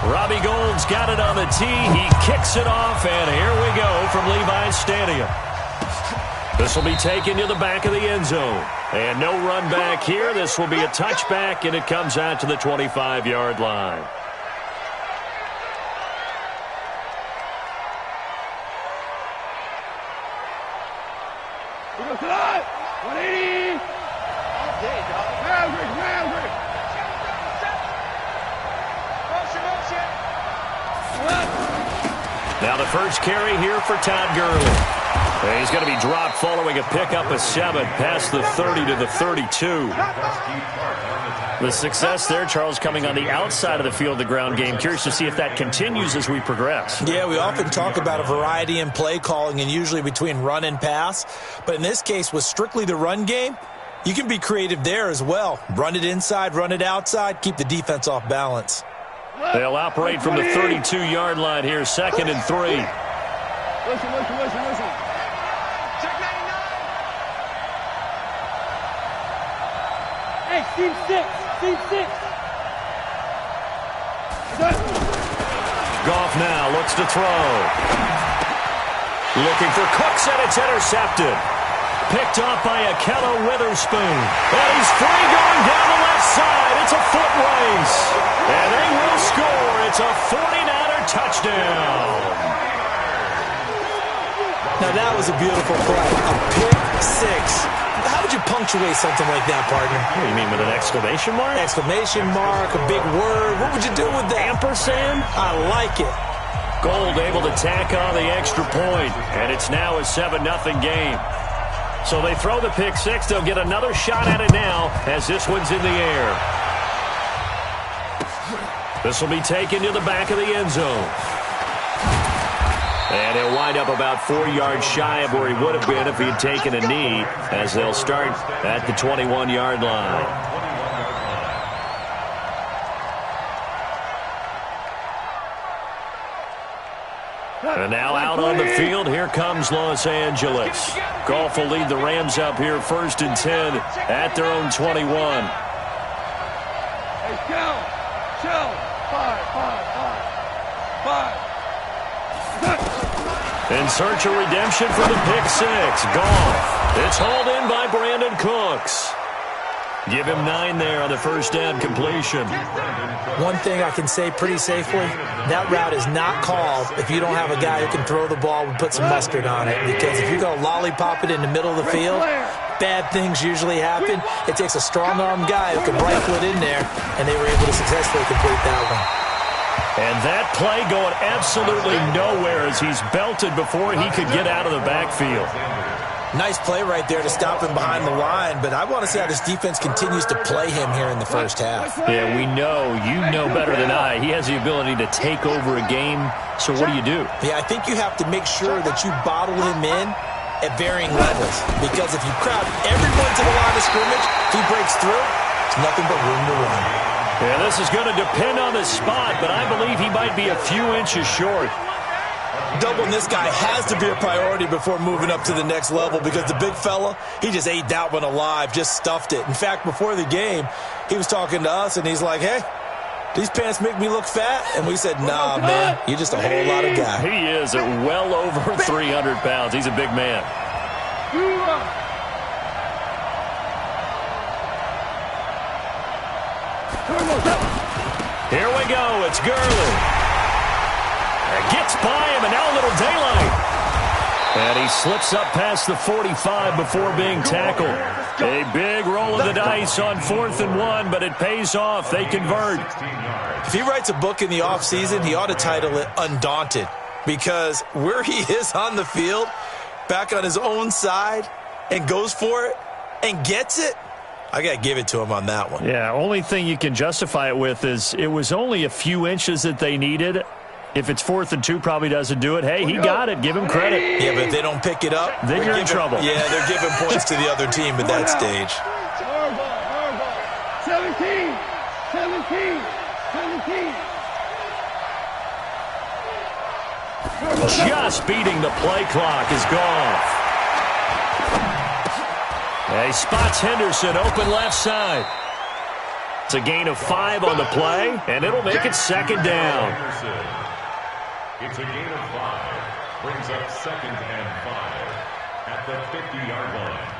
Robbie Gould's got it on the tee. He kicks it off, and here we go from Levi's Stadium. This will be taken to the back of the end zone. And no run back here. This will be a touchback, and it comes out to the 25-yard line. Now the first carry here for Todd Gurley. He's going to be dropped following a pickup of 7 past the 30 to the 32. The success there, Charles, coming on the outside of the field, the ground game. Curious to see if that continues as we progress. Yeah, we often talk about a variety in play calling and usually between run and pass. But in this case, with strictly the run game, you can be creative there as well. Run it inside, run it outside, keep the defense off balance. They'll operate from the 32-yard line here, 2nd and 3. Listen. Check 99. Hey, team 6. Goff now looks to throw. Looking for Cooks, and it's intercepted. Picked off by Akello Witherspoon. And he's free going down the left side. It's a foot race. And they will score. It's a 49er touchdown. Now that was a beautiful play. A pick 6. How would you punctuate something like that, partner? What do you mean, with an exclamation mark? Exclamation mark, a big word. What would you do with that? Ampersand? I like it. Gould able to tack on the extra point. And it's now a 7-0 game. So they throw the pick 6. They'll get another shot at it now as this one's in the air. This will be taken to the back of the end zone. And he'll wind up about 4 yards shy of where he would have been if he had taken a knee, as they'll start at the 21-yard line. And now out on the field, here comes Los Angeles. Goff will lead the Rams up here 1st and 10 at their own 21. Hey, chill. 5. In search of redemption for the pick 6. Goff. It's hauled in by Brandon Cooks. Give him 9 there on the first down completion. One thing I can say pretty safely, that route is not called if you don't have a guy who can throw the ball and put some mustard on it. Because if you're going to lollipop it in the middle of the field, bad things usually happen. It takes a strong-armed guy who can rifle it in there, and they were able to successfully complete that one. And that play going absolutely nowhere as he's belted before he could get out of the backfield. Nice play right there to stop him behind the line, but I want to see how this defense continues to play him here in the first half. Yeah, we know. You know better than I. He has the ability to take over a game, so what do you do? Yeah, I think you have to make sure that you bottle him in at varying levels, because if you crowd everyone to the line of scrimmage, if he breaks through, it's nothing but room to run. Yeah, this is going to depend on the spot, but I believe he might be a few inches short. Doubling this guy has to be a priority before moving up to the next level, because the big fella, he just ate that one alive, just stuffed it. In fact, before the game, he was talking to us, and he's like, hey, these pants make me look fat? And we said, nah, man, you're just a whole lot of guy. He is at well over 300 pounds. He's a big man. Here we go. It's Gurley. Gets by him, and now a little daylight. And he slips up past the 45 before being tackled. A big roll of the dice on 4th and 1, but it pays off. They convert. If he writes a book in the offseason, he ought to title it Undaunted, because where he is on the field, back on his own side, and goes for it and gets it, I got to give it to him on that one. Yeah, only thing you can justify it with is it was only a few inches that they needed. If it's 4th and 2, probably doesn't do it. Hey, he got it. Give him credit. Yeah, but if they don't pick it up, then you're in trouble. Yeah, they're giving points to the other team at that stage. 17. Just beating the play clock is Goff. He spots Henderson open left side. It's a gain of 5 on the play, and it'll make it second down. It's a gain of 5. Brings up 2nd and 5 at the 50-yard line.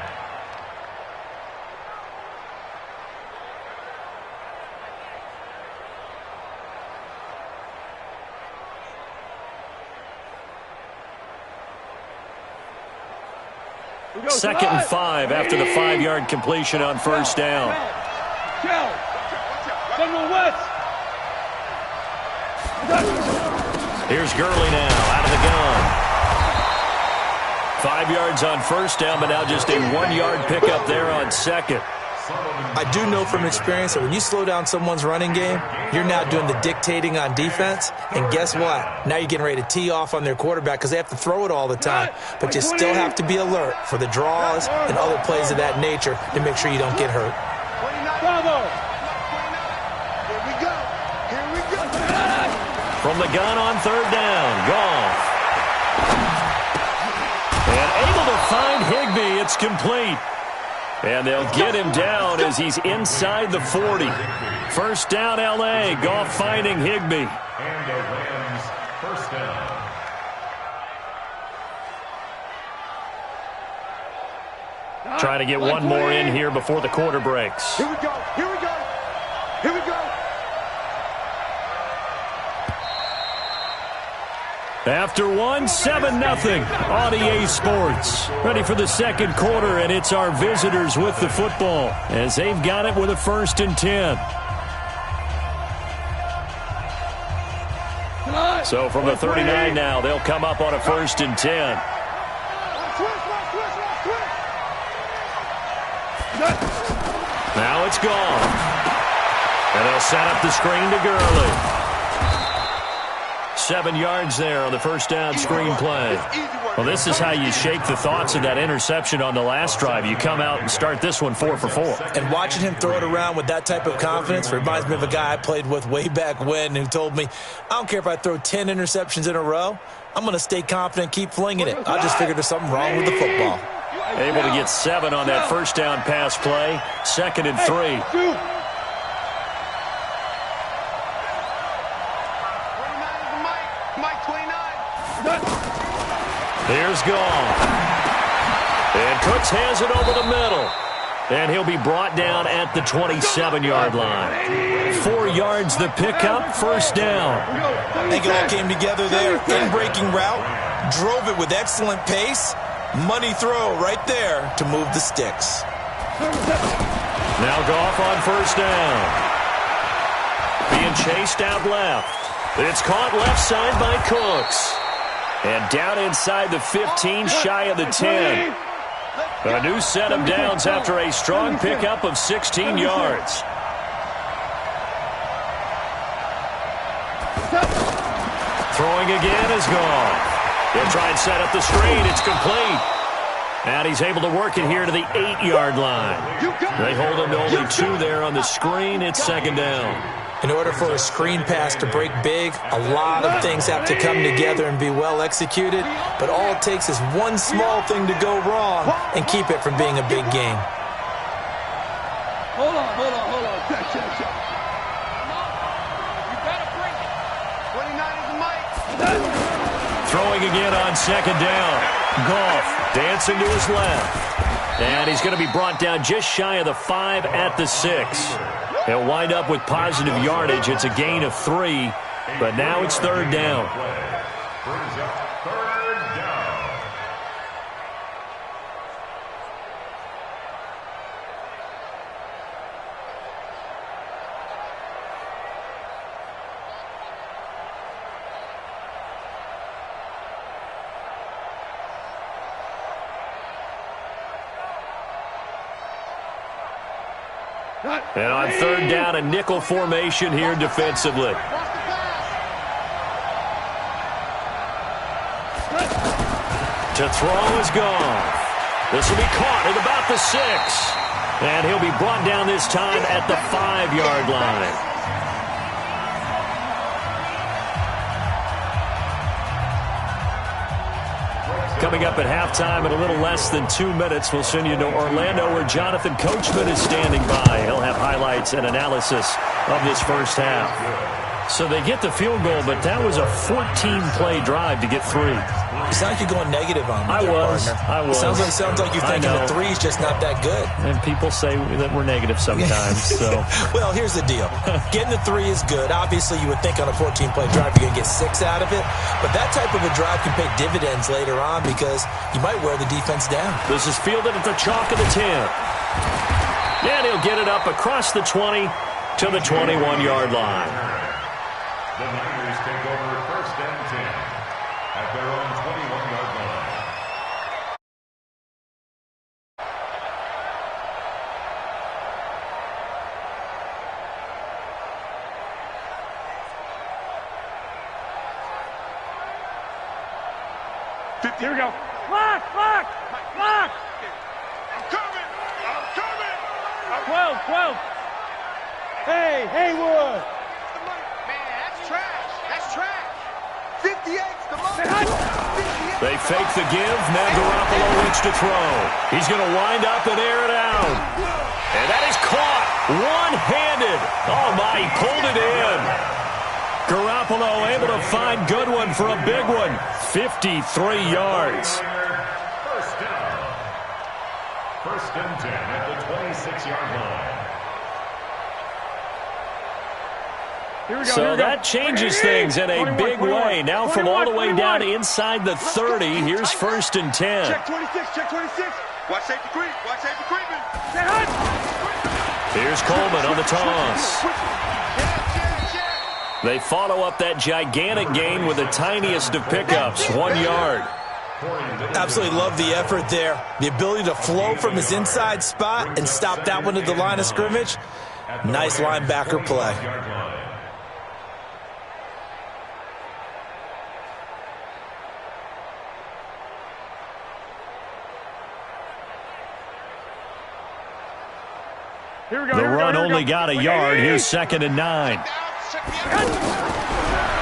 Second and 5 after the 5-yard completion on first down. Here's Gurley now out of the gun. 5 yards on first down, but now just a 1-yard pickup there on second. I do know from experience that when you slow down someone's running game, you're now doing the dictating on defense. And guess what? Now you're getting ready to tee off on their quarterback because they have to throw it all the time. But you still have to be alert for the draws and other plays of that nature to make sure you don't get hurt. From the gun on third down, Goff. And able to find Higbee. It's complete. And they'll get him down as he's inside the 40. First down, L.A. Goff finding Higbee. And the Rams first down. Trying to get one more in here before the quarter breaks. Here we go. Here we go. Here we go. After one, 7-0 on EA Sports. Ready for the second quarter, and it's our visitors with the football as they've got it with a 1st and 10. So from the 39 now, they'll come up on a 1st and 10. Now it's gone. And they'll set up the screen to Gurley. 7 yards there on the first down screen play. Well, this is how you shake the thoughts of that interception on the last drive. You come out and start this one 4 for 4. And watching him throw it around with that type of confidence reminds me of a guy I played with way back when who told me, I don't care if I throw 10 interceptions in a row, I'm going to stay confident and keep flinging it. I just figured there's something wrong with the football. Able to get 7 on that first down pass play. 2nd and 3. Here's Goff. And Cooks has it over the middle. And he'll be brought down at the 27-yard line. 4 yards the pickup, first down. I think it all came together there. In-breaking route, drove it with excellent pace. Money throw right there to move the sticks. Now Goff on first down. Being chased out left. It's caught left side by Cooks. And down inside the 15, shy of the 10. A new set of downs after a strong pickup of 16 yards. Throwing again is Goff. He'll try and set up the screen. It's complete. And he's able to work it here to the 8-yard line. They hold him to only 2 there on the screen. It's second down. In order for a screen pass to break big, a lot of things have to come together and be well executed. But all it takes is one small thing to go wrong and keep it from being a big game. Hold on. Check. You gotta bring it. 29 is the mic. Throwing again on second down. Goff dancing to his left. And he's going to be brought down just shy of the 5 at the 6. He'll wind up with positive yardage. It's a gain of 3, but now it's third down. Brings up third down. And on third down, a nickel formation here defensively. To throw is Goff. This will be caught at about the 6. And he'll be brought down this time at the 5-yard line. Coming up at halftime in a little less than 2 minutes, we'll send you to Orlando where Jonathan Coachman is standing by. He'll have highlights and analysis of this first half. So they get the field goal, but that was a 14-play drive to get 3. You sound like you're going negative on me. I was. Sounds like you're thinking the 3 is just not that good. And people say that we're negative sometimes. So, well, here's the deal. Getting the 3 is good. Obviously, you would think on a 14-play drive you're going to get 6 out of it. But that type of a drive can pay dividends later on because you might wear the defense down. This is fielded at the chalk of the 10. And he'll get it up across the 20 to the 21-yard line. The Niners take over 1st and 10 at their own 21-yard line. Here we go. Lock! I'm coming! 12. Hey, Haywood! Man, that's trash. 58's the most. They fake the give. Now Garoppolo looks to throw. He's going to wind up and air it out. And that is caught one-handed. Oh, my, he pulled it in. Garoppolo able to find Goodwin for a big one. 53 yards. First and 10 at the 26-yard line. So that changes things in a big way. Now from all the way down inside the 30, here's 1st and 10. Check 26. Watch safety creeping. Here's Coleman on the toss. They follow up that gigantic gain with the tiniest of pickups, 1 yard. Absolutely love the effort there. The ability to flow from his inside spot and stop that one at the line of scrimmage. Nice linebacker play. The run only got a yard. Here's 2nd and 9.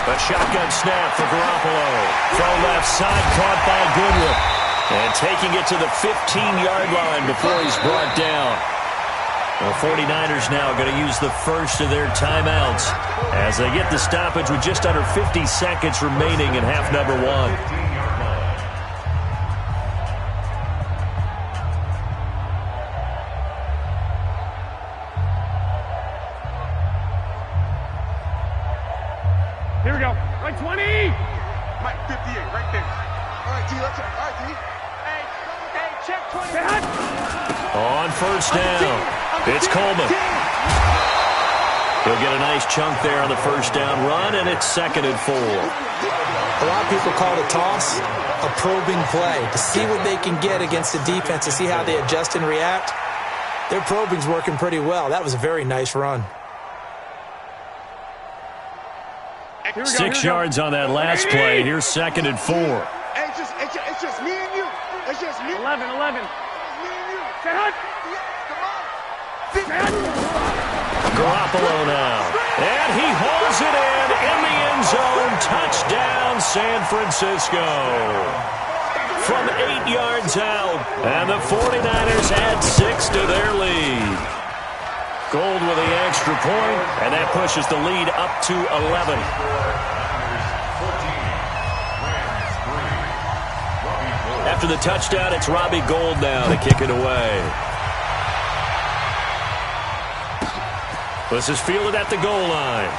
A shotgun snap for Garoppolo. From left side, caught by Goodwin. And taking it to the 15-yard line before he's brought down. The 49ers now going to use the first of their timeouts as they get the stoppage with just under 50 seconds remaining in half number 1. Here we go. Right 20. Mike 58, right there. All right, T. Let's. All right, T. Hey, check 20. On 1st down, it's Coleman. He'll get a nice chunk there on the 1st down run, and it's 2nd and 4. A lot of people call the toss a probing play to see what they can get against the defense, to see how they adjust and react. Their probing's working pretty well. That was a very nice run. 6 yards on that last play. Here's 2nd and 4. Hey, it's just me and you. It's just me. 11. It's me and you. Garoppolo now. And he hauls it in the end zone. Touchdown, San Francisco. From 8 yards out. And the 49ers add 6 to their lead. Gold with the extra point, and that pushes the lead up to 11. After the touchdown, it's Robbie Gould now to kick it away. This is fielded at the goal line.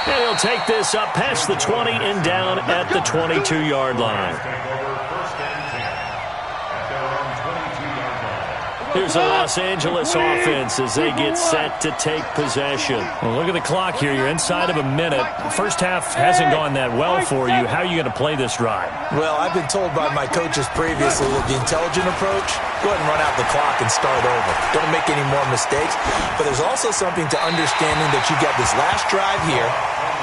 And he'll take this up past the 20 and down at the 22-yard line. Here's the Los Angeles offense as they get set to take possession. Well, look at the clock here. You're inside of a minute. First half hasn't gone that well for you. How are you going to play this drive? Well, I've been told by my coaches previously that the intelligent approach, go ahead and run out the clock and start over. Don't make any more mistakes. But there's also something to understanding that you got this last drive here.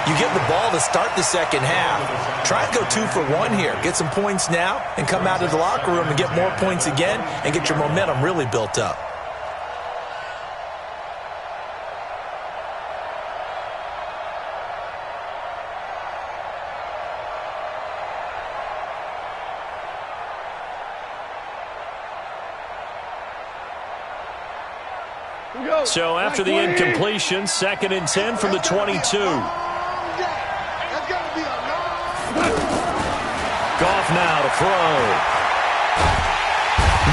You get the ball to start the second half. Try and go 2 for 1 here. Get some points now and come out of the locker room and get more points again and get your momentum really built up. So after the incompletion, 2nd and 10 from the 22. Goff now to throw.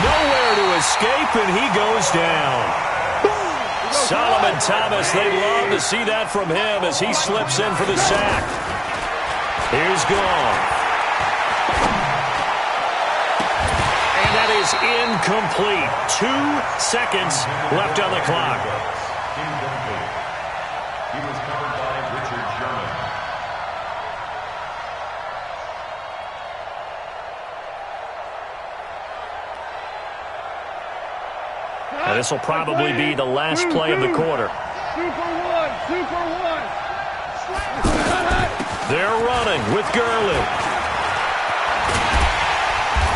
Nowhere to escape, and he goes down. Solomon Thomas, they'd love to see that from him as he slips in for the sack. Here's Goff. And that is incomplete. 2 seconds left on the clock. Incomplete. He was covered by Richard Sherman. And this will probably be the last play of the quarter. Super one. They're running with Gurley.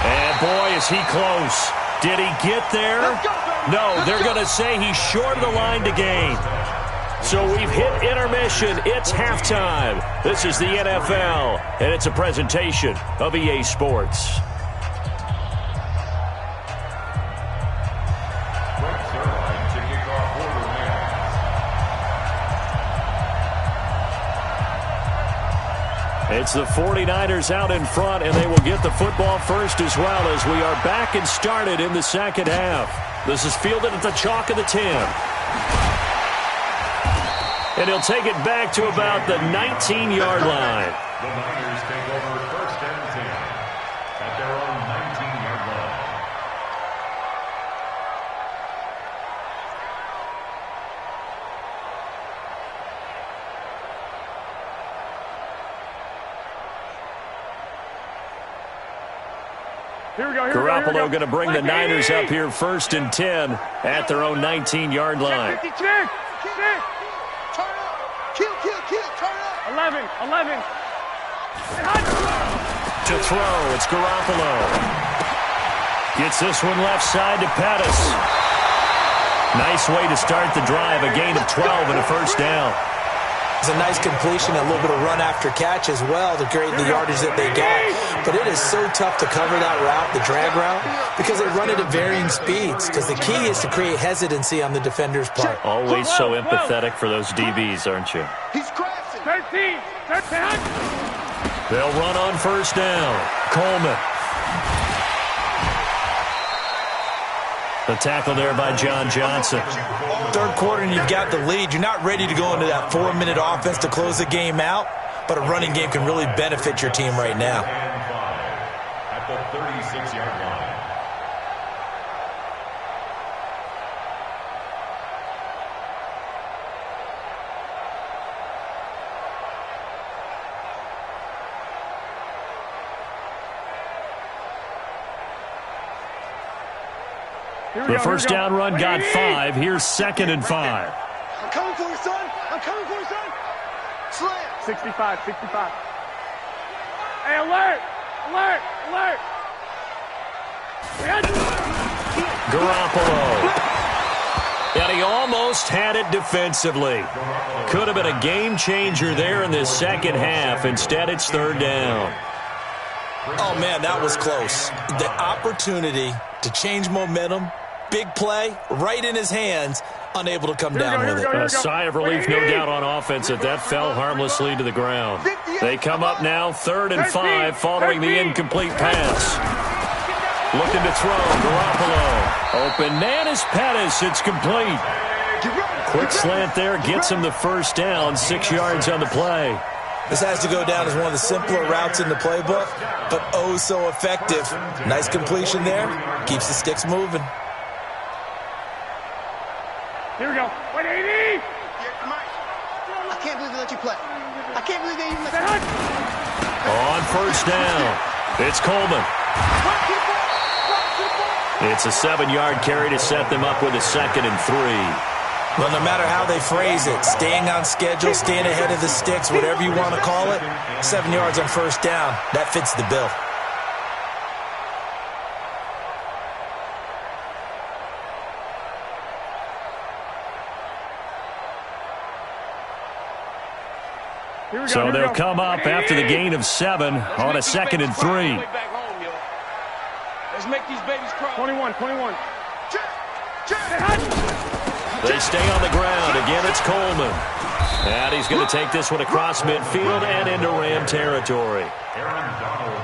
And boy, is he close. Did he get there? No, they're going to say he's short of the line to gain. So we've hit intermission. It's halftime. This is the NFL, and it's a presentation of EA Sports. It's the 49ers out in front, and they will get the football first as well as we are back and started in the second half. This is fielded at the chalk of the 10. And he'll take it back to about the 19-yard line. The Niners take over 1st and 10 at their own 19-yard line. Garoppolo going to bring the Niners up here 1st and 10 at their own 19-yard line. Turn up. Kill. Turn up. 11. To throw, it's Garoppolo. Gets this one left side to Pettis. Nice way to start the drive, a gain of 12 and a first down. It's a nice completion, a little bit of run after catch as well to create the yardage that they got. But it is so tough to cover that route, the drag route, because they run it at varying speeds. Because the key is to create hesitancy on the defender's part. Always so empathetic for those DBs, aren't you? He's crashing. 13. They'll run on first down. Coleman. The tackle there by John Johnson. Third quarter and you've got the lead. You're not ready to go into that 4-minute offense to close the game out, but a running game can really benefit your team right now. At the 36-yard line. The first down run got 5. Here's 2nd and 5. I'm coming for you, son. Slam. 65. Hey, alert. Garoppolo. And he almost had it defensively. Could have been a game changer there in this second half. Instead, it's 3rd down. Oh, man, that was close. The opportunity to change momentum, big play, right in his hands, unable to come down with it. A sigh of relief, no doubt, on offense that fell harmlessly to the ground. They come up now 3rd and 5 following the incomplete pass. Looking to throw, Garoppolo. Open man is Pettis. It's complete. Quick slant there gets him the first down, 6 yards on the play. This has to go down as one of the simpler routes in the playbook, but oh so effective. Nice completion there. Keeps the sticks moving. Here we go. 180. I can't believe they let you play. I can't believe they even let you. On first down, it's Coleman. It's a 7-yard carry to set them up with a 2nd and 3. Well, no matter how they phrase it, staying on schedule, staying ahead of the sticks, whatever you want to call it, 7 yards on first down, that fits the bill. So they'll come up after the gain of 7 on a 2nd and 3. Let's make these babies cry. 21. They stay on the ground. Again, it's Coleman. And he's going to take this one across midfield and into Ram territory.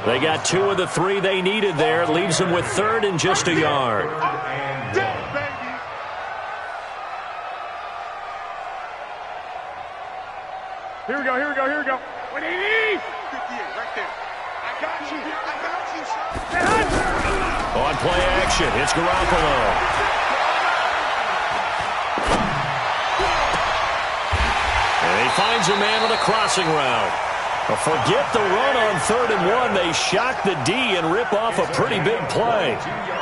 They got 2 of the 3 they needed there. It leaves them with 3rd and just a yard. Here we go, here we go, here we go. 180! 58, right there. I got you, son. On play action, it's Garoppolo. And he finds a man with a crossing route. Forget the run on 3rd and 1. They shock the D and rip off a pretty big play.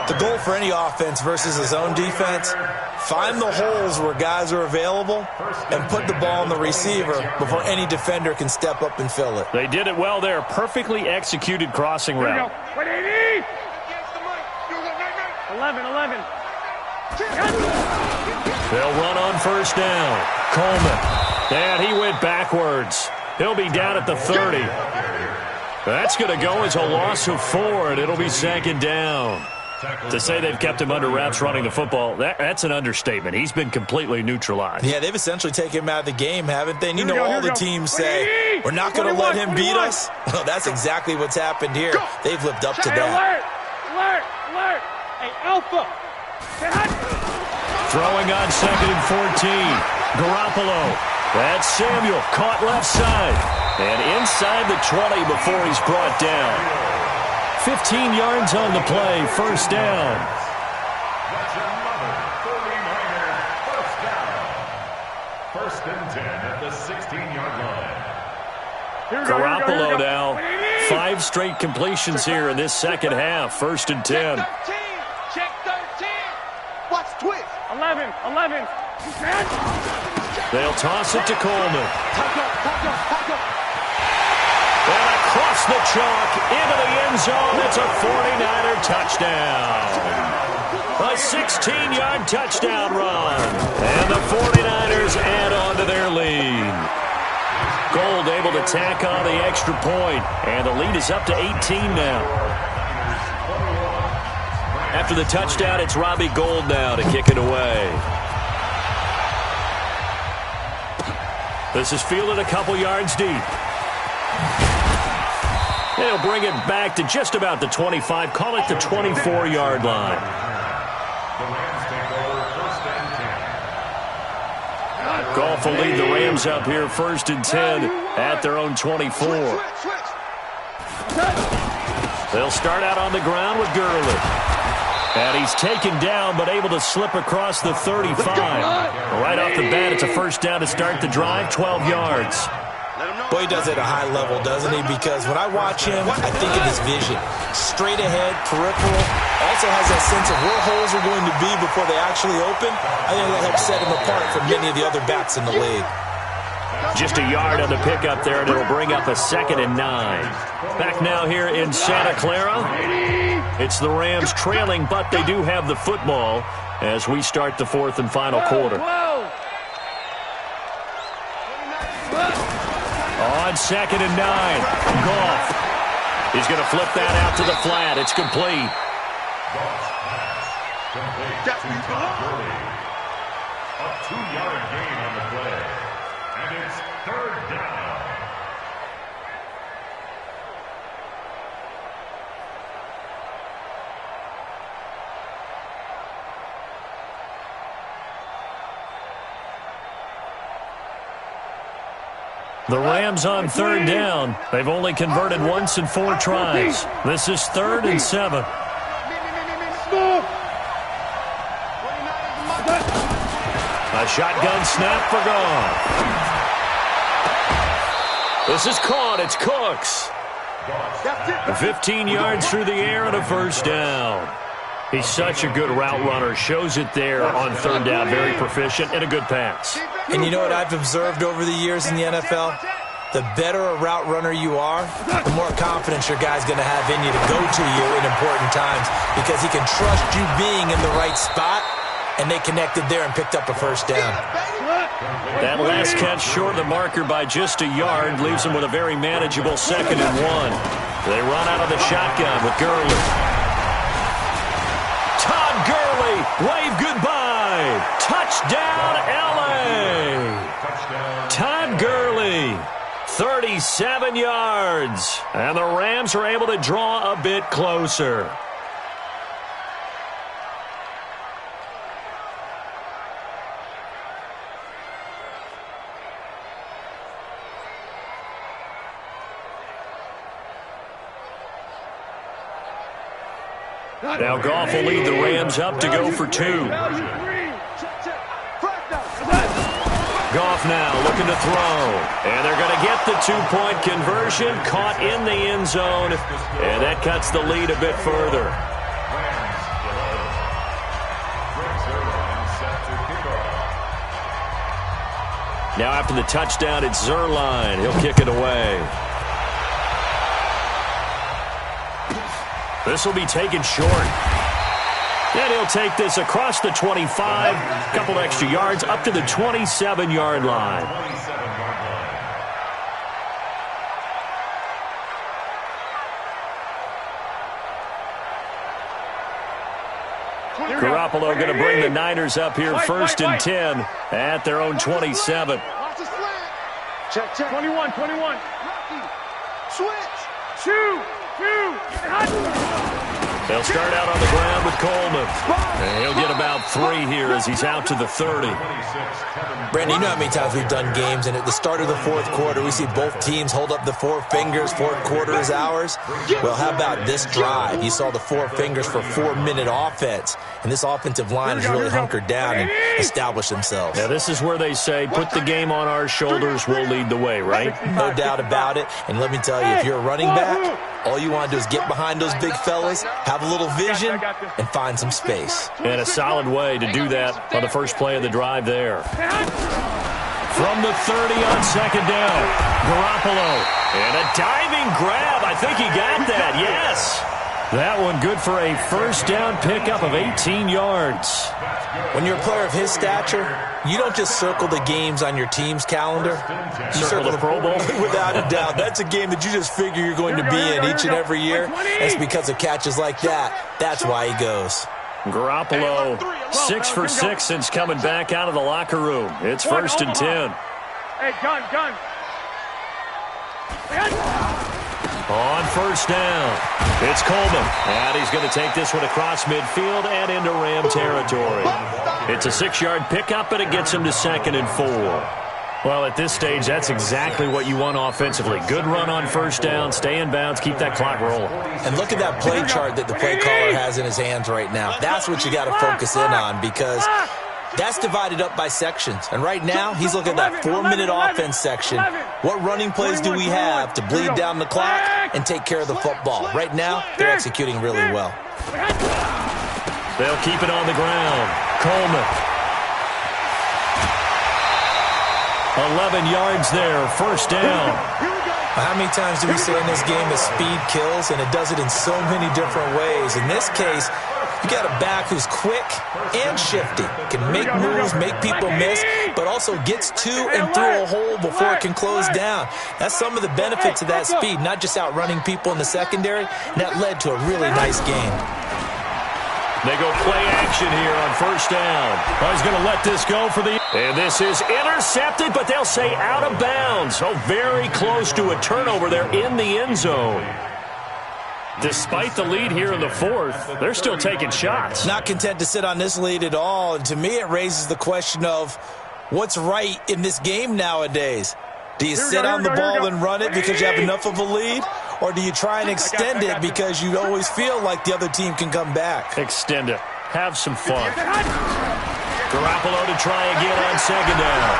The goal for any offense versus his own defense, find the holes where guys are available and put the ball on the receiver before any defender can step up and fill it. They did it well there. Perfectly executed crossing route. 180! 11. They'll run on 1st down. Coleman. And he went backwards. He'll be down at the 30. That's going to go as a loss of 4, and it'll be 2nd down. To say they've kept him under wraps running the football, that's an understatement. He's been completely neutralized. Yeah, they've essentially taken him out of the game, haven't they? And you know all the teams say, we're not going to let him beat us. Well, that's exactly what's happened here. They've lived up to that. Alert! Hey, Alpha! Throwing on 2nd and 14. Garoppolo. That's Samuel, caught left side. And inside the 20 before he's brought down. 15 yards on the play, 1st down. That's another 49er first down. 1st and 10 at the 16-yard line. Garoppolo now, 5 straight completions here in this second half. 1st and 10. Check 13. Watch twist. 11. They'll toss it to Coleman. Tackle. And across the chalk, into the end zone. It's a 49er touchdown. A 16-yard touchdown run. And the 49ers add on to their lead. Gold able to tack on the extra point. And the lead is up to 18 now. After the touchdown, it's Robbie Gould now to kick it away. This is fielded a couple yards deep. They'll bring it back to just about the 25. Call it the 24-yard line. The Rams take over 1st and 10. Goff will lead the Rams up here 1st and 10 at their own 24. They'll start out on the ground with Gurley. And he's taken down, but able to slip across the 35. Right off the bat, it's a 1st down to start the drive, 12 yards. Boy, he does it at a high level, doesn't he? Because when I watch him, I think of his vision. Straight ahead, peripheral. Also has that sense of where holes are going to be before they actually open. I think that helps set him apart from many of the other backs in the league. Just a yard on the pickup there, and it'll bring up a 2nd and 9. Back now here in Santa Clara. It's the Rams trailing, but they do have the football as we start the 4th and final quarter. On 2nd and 9, Goff. He's going to flip that out to the flat. It's complete. Complete to Todd Gurley. A 2-yard gain on the play. And it's 3rd down. The Rams on 3rd down. They've only converted once in 4 tries. This is 3rd and 7. A shotgun snap for Goff. This is caught. It's Cooks. 15 yards through the air and a 1st down. He's such a good route runner. Shows it there on 3rd down. Very proficient and a good pass. And you know what I've observed over the years in the NFL? The better a route runner you are, the more confidence your guy's going to have in you to go to you in important times because he can trust you being in the right spot, and they connected there and picked up a 1st down. That last catch short of the marker by just a yard leaves him with a very manageable 2nd and 1. They run out of the shotgun with Gurley. Todd Gurley, wave goodbye. play. Touchdown, L.A. Todd Gurley, 37 yards. And the Rams are able to draw a bit closer. Now Goff will lead the Rams up to go for 2. Goff now looking to throw. And they're going to get the 2-point conversion, caught in the end zone. And that cuts the lead a bit further. Now after the touchdown, it's Zerline. He'll kick it away. This will be taken short. And he'll take this across the 25, a couple extra yards, up to the 27-yard line. Garoppolo going to bring the Niners up here, 1st and 10 at their own 27. Check. 21. Switch. 2. They'll start out on the ground with Coleman. And he'll get about 3 here as he's out to the 30. Brandon, you know how many times we've done games, and at the start of the 4th quarter, we see both teams hold up the 4 fingers, 4th quarter is ours. Well, how about this drive? You saw the 4 fingers for 4-minute offense, and this offensive line has really hunkered down and established themselves. Now, this is where they say, put the game on our shoulders, we'll lead the way, right? No doubt about it, and let me tell you, if you're a running back, all you want to do is get behind those big fellas, have a little vision, and find some space. And a solid way to do that on the first play of the drive there. From the 30 on 2nd down, Garoppolo. And a diving grab. I think he got that, yes. That one good for a 1st down pickup of 18 yards. When you're a player of his stature, you don't just circle the games on your team's calendar. You circle the Pro Bowl? Without a doubt. That's a game that you just figure you're going to be in each and every year. It's because of catches like that. That's why he goes. Garoppolo, 6 for 6 since coming back out of the locker room. It's 1st and 10. Hey, gun. On 1st down, it's Coleman. And he's going to take this one across midfield and into Ram territory. It's a 6-yard pickup, but it gets him to 2nd and 4. Well, at this stage, that's exactly what you want offensively. Good run on 1st down, stay in bounds, keep that clock rolling. And look at that play chart that the play caller has in his hands right now. That's what you got to focus in on, because that's divided up by sections. And right now, he's looking at that 4-minute offense section. What running plays do we have to bleed down the clock and take care of the football? Right now, they're executing really well. They'll keep it on the ground. Coleman. 11 yards there, 1st down. How many times do we say in this game that speed kills, and it does it in so many different ways? In this case, you got a back who's quick and shifty, can make moves, make people miss, but also gets to and through a hole before it can close down. That's some of the benefits of that speed, not just outrunning people in the secondary, and that led to a really nice game. They go play action here on 1st down. Oh, he's going to let this go for the... And this is intercepted, but they'll say out of bounds. Oh, very close to a turnover there in the end zone. Despite the lead here in the 4th, they're still taking shots. Not content to sit on this lead at all. And to me, it raises the question of what's right in this game nowadays. Do you sit on the ball and run it because you have enough of a lead? Or do you try and extend it because you always feel like the other team can come back? Extend it. Have some fun. Garoppolo to try again on 2nd down.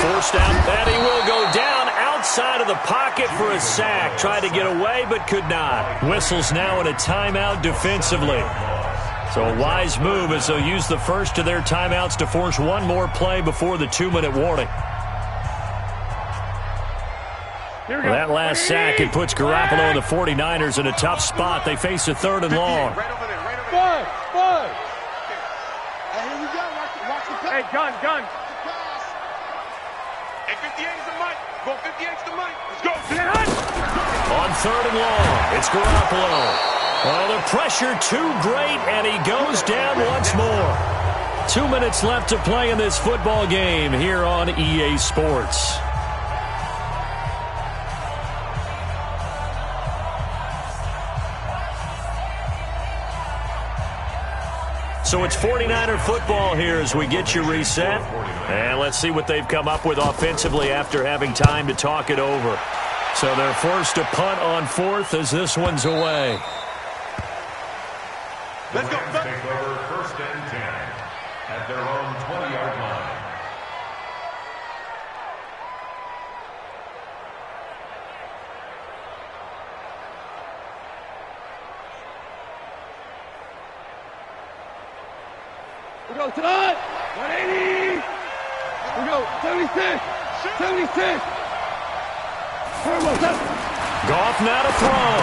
Forced out, and he will go down outside of the pocket for a sack. Tried to get away, but could not. Whistles now in a timeout defensively. So a wise move as they'll use the first of their timeouts to force one more play before the 2-minute warning. Well, that last sack, it puts Garoppolo and the 49ers in a tough spot. They face a 3rd and long. Right over there, right over there. Five. Hey, here we go. Watch the pass. Hey, gun. Hey, 58 is the mic. Go, 58 is the mic. Let's go. On 3rd and long, it's Garoppolo. Oh, the pressure too great, and he goes down once more. 2 minutes left to play in this football game here on EA Sports. So it's 49er football here as we get you reset. And let's see what they've come up with offensively after having time to talk it over. So they're forced to punt on 4th as this one's away. Let's go. Take over 1st and 10 at their own 20-yard line. We go, Todd! 180! We go, 76! 76! Goff now to throw.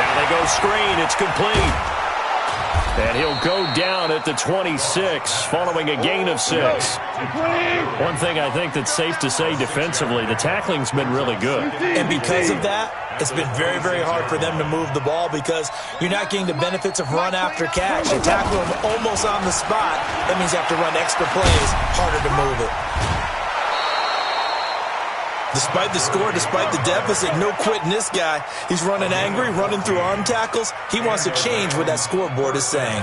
Now they go screen. It's complete. And he'll go down at the 26 following a gain of 6. One thing I think that's safe to say defensively, the tackling's been really good. And because of that, it's been very, very hard for them to move the ball because you're not getting the benefits of run after catch. You tackle them almost on the spot. That means you have to run extra plays, harder to move it. Despite the score, despite the deficit, no quitting this guy. He's running angry, running through arm tackles. He wants to change what that scoreboard is saying.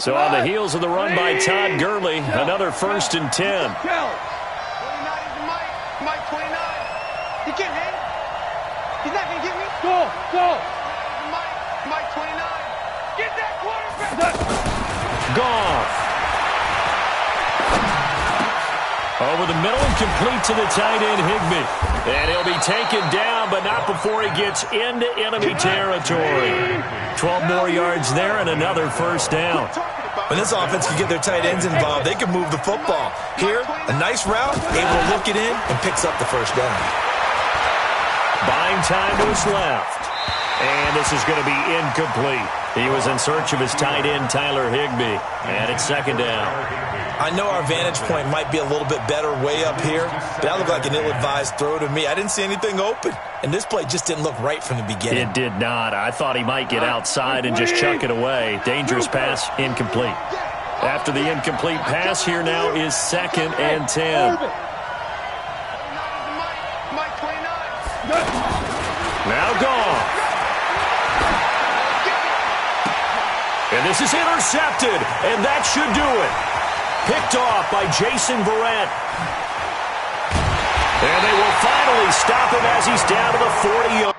So on the heels of the run by Todd Gurley, another 1st and 10. 29 is Mike 29. He can't hang. He's not going to get me. Go! Mike 29. Get that quarterback! Goff. Over the middle and complete to the tight end, Higbee. And he'll be taken down, but not before he gets into enemy territory. 12 more yards there and another 1st down. When this offense can get their tight ends involved, they can move the football. Here, a nice route, able to look it in, and picks up the 1st down. Buying time to his left. And this is going to be incomplete. He was in search of his tight end, Tyler Higbee. And it's 2nd down. I know our vantage point might be a little bit better way up here, but that looked like an ill-advised throw to me. I didn't see anything open, and this play just didn't look right from the beginning. It did not. I thought he might get outside and just chuck it away. Dangerous pass, incomplete. After the incomplete pass, here now is 2nd and 10. Now Goff. And this is intercepted, and that should do it. Picked off by Jason Verrett. And they will finally stop him as he's down to the 40-yard.